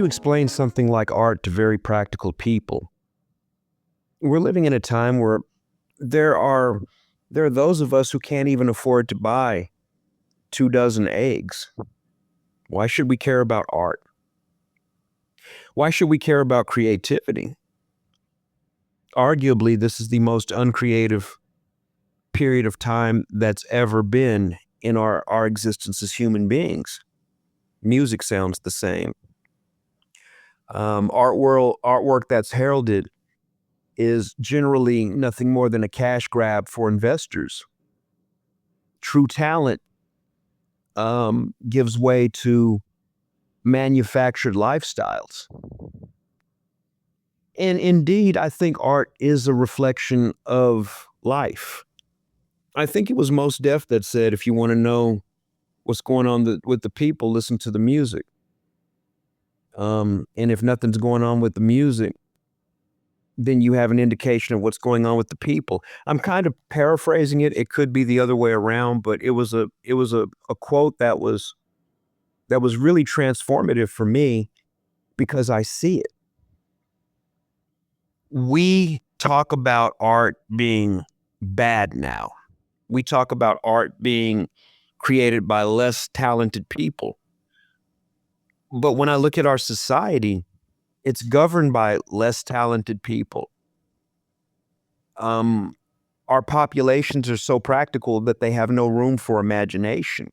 you explain something like art to very practical people? We're living in a time where there are there are those of us who can't even afford to buy 2 dozen eggs. Why should we care about art? Why should we care about creativity? Arguably, this is the most uncreative period of time that's ever been in our existence as human beings. Music sounds the same. Artwork that's heralded is generally nothing more than a cash grab for investors. True talent gives way to manufactured lifestyles. And indeed, I think art is a reflection of life. I think it was Mos Def that said, if you want to know what's going on with the people, listen to the music. And if nothing's going on with the music, then you have an indication of what's going on with the people. I'm kind of paraphrasing it. It could be the other way around, but it was a quote that was really transformative for me because I see it. We talk about art being bad now. We talk about art being created by less talented people. But when I look at our society, it's governed by less talented people. Our populations are so practical that they have no room for imagination.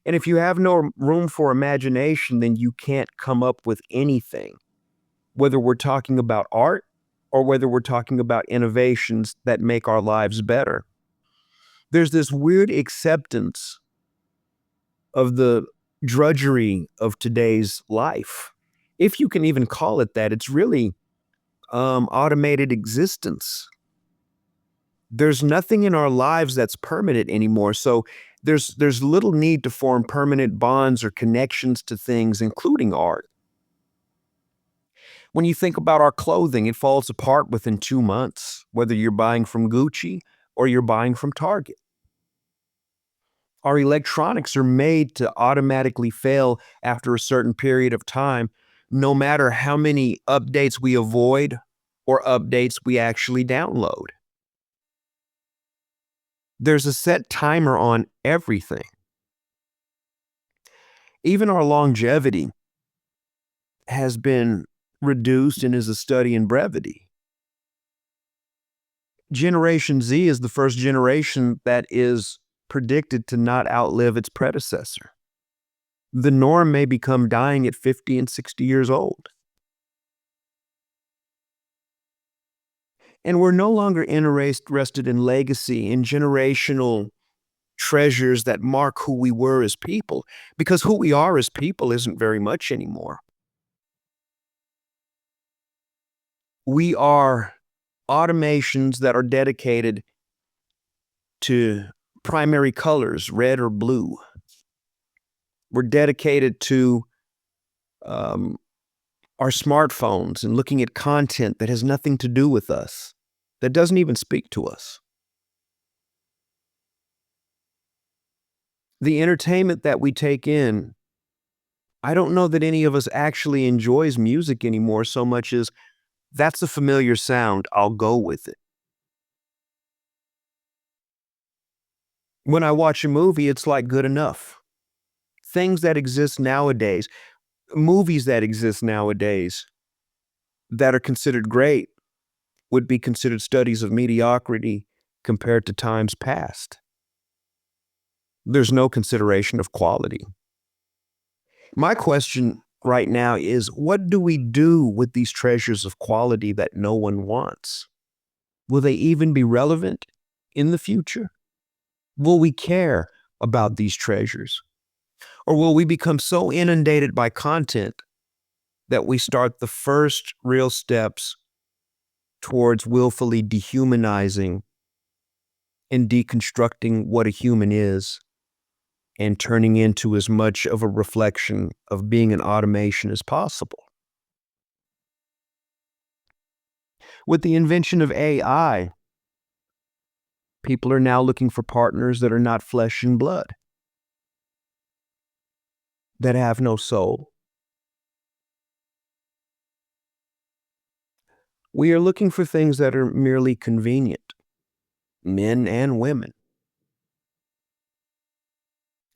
And if you have no room for imagination, then you can't come up with anything, whether we're talking about art or whether we're talking about innovations that make our lives better. There's this weird acceptance of the drudgery of today's life. If you can even call it that, it's really automated existence. There's nothing in our lives that's permanent anymore. So there's little need to form permanent bonds or connections to things, including art. When you think about our clothing, it falls apart within 2 months, whether you're buying from Gucci or you're buying from Target. Our electronics are made to automatically fail after a certain period of time, no matter how many updates we avoid or updates we actually download. There's a set timer on everything. Even our longevity has been reduced and is a study in brevity. Generation Z is the first generation that is predicted to not outlive its predecessor. The norm may become dying at 50 and 60 years old. And we're no longer interested in legacy, in generational treasures that mark who we were as people, because who we are as people isn't very much anymore. We are automations that are dedicated to primary colors, red or blue. We're dedicated to our smartphones and looking at content that has nothing to do with us, that doesn't even speak to us. The entertainment that we take in, I don't know that any of us actually enjoys music anymore so much as that's a familiar sound, I'll go with it. When I watch a movie, it's like good enough. Things that exist nowadays, movies that exist nowadays that are considered great would be considered studies of mediocrity compared to times past. There's no consideration of quality. My question right now is, what do we do with these treasures of quality that no one wants? Will they even be relevant in the future? Will we care about these treasures? Or will we become so inundated by content that we start the first real steps towards willfully dehumanizing and deconstructing what a human is and turning into as much of a reflection of being an automation as possible? With the invention of AI, people are now looking for partners that are not flesh and blood, that have no soul, We are looking for things that are merely convenient, men and women.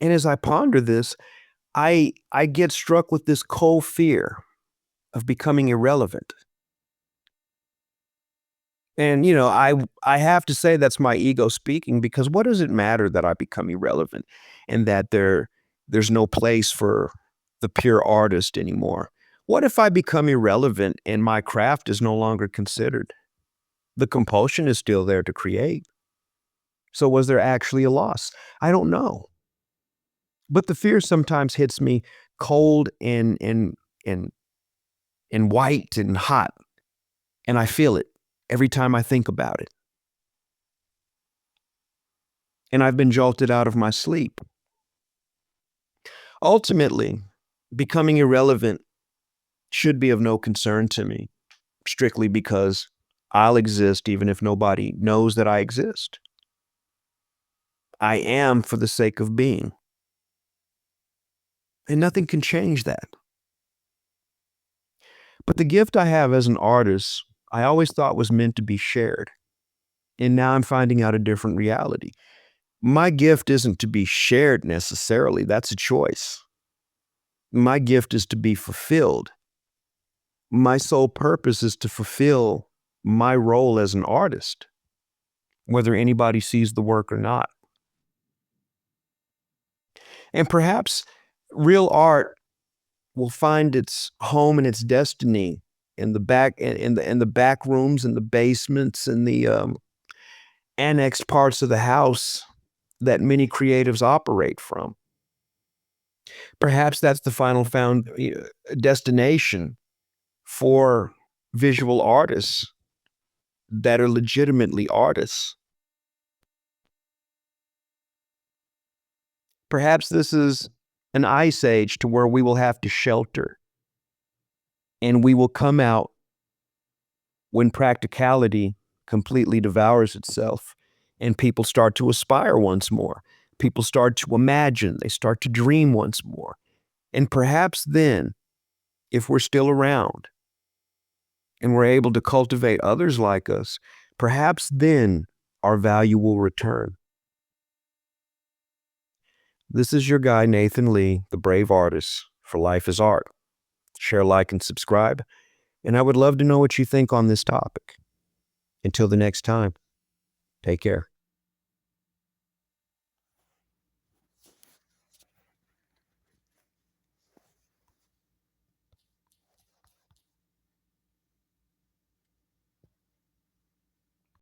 And as I ponder this, I get struck with this cold fear of becoming irrelevant. And, I have to say that's my ego speaking, because what does it matter that I become irrelevant and that there's no place for the pure artist anymore? What if I become irrelevant and my craft is no longer considered? The compulsion is still there to create. So was there actually a loss? I don't know. But the fear sometimes hits me cold and and white and hot, and I feel it every time I think about it. And I've been jolted out of my sleep. Ultimately, becoming irrelevant should be of no concern to me, strictly because I'll exist even if nobody knows that I exist. I am for the sake of being, and nothing can change that. But the gift I have as an artist, I always thought was meant to be shared. And now I'm finding out a different reality. My gift isn't to be shared necessarily, that's a choice. My gift is to be fulfilled. My sole purpose is to fulfill my role as an artist, whether anybody sees the work or not. And perhaps real art will find its home and its destiny in the back rooms and the basements and the annexed parts of the house that many creatives operate from. Perhaps that's the final found destination for visual artists that are legitimately artists. Perhaps this is an ice age to where we will have to shelter, and we will come out when practicality completely devours itself and people start to aspire once more. People start to imagine, they start to dream once more. And perhaps then, if we're still around and we're able to cultivate others like us, perhaps then our value will return. This is your guy, Nathan Lee, the brave artist for Life is Art. Share, like, and subscribe. And I would love to know what you think on this topic. Until the next time, take care.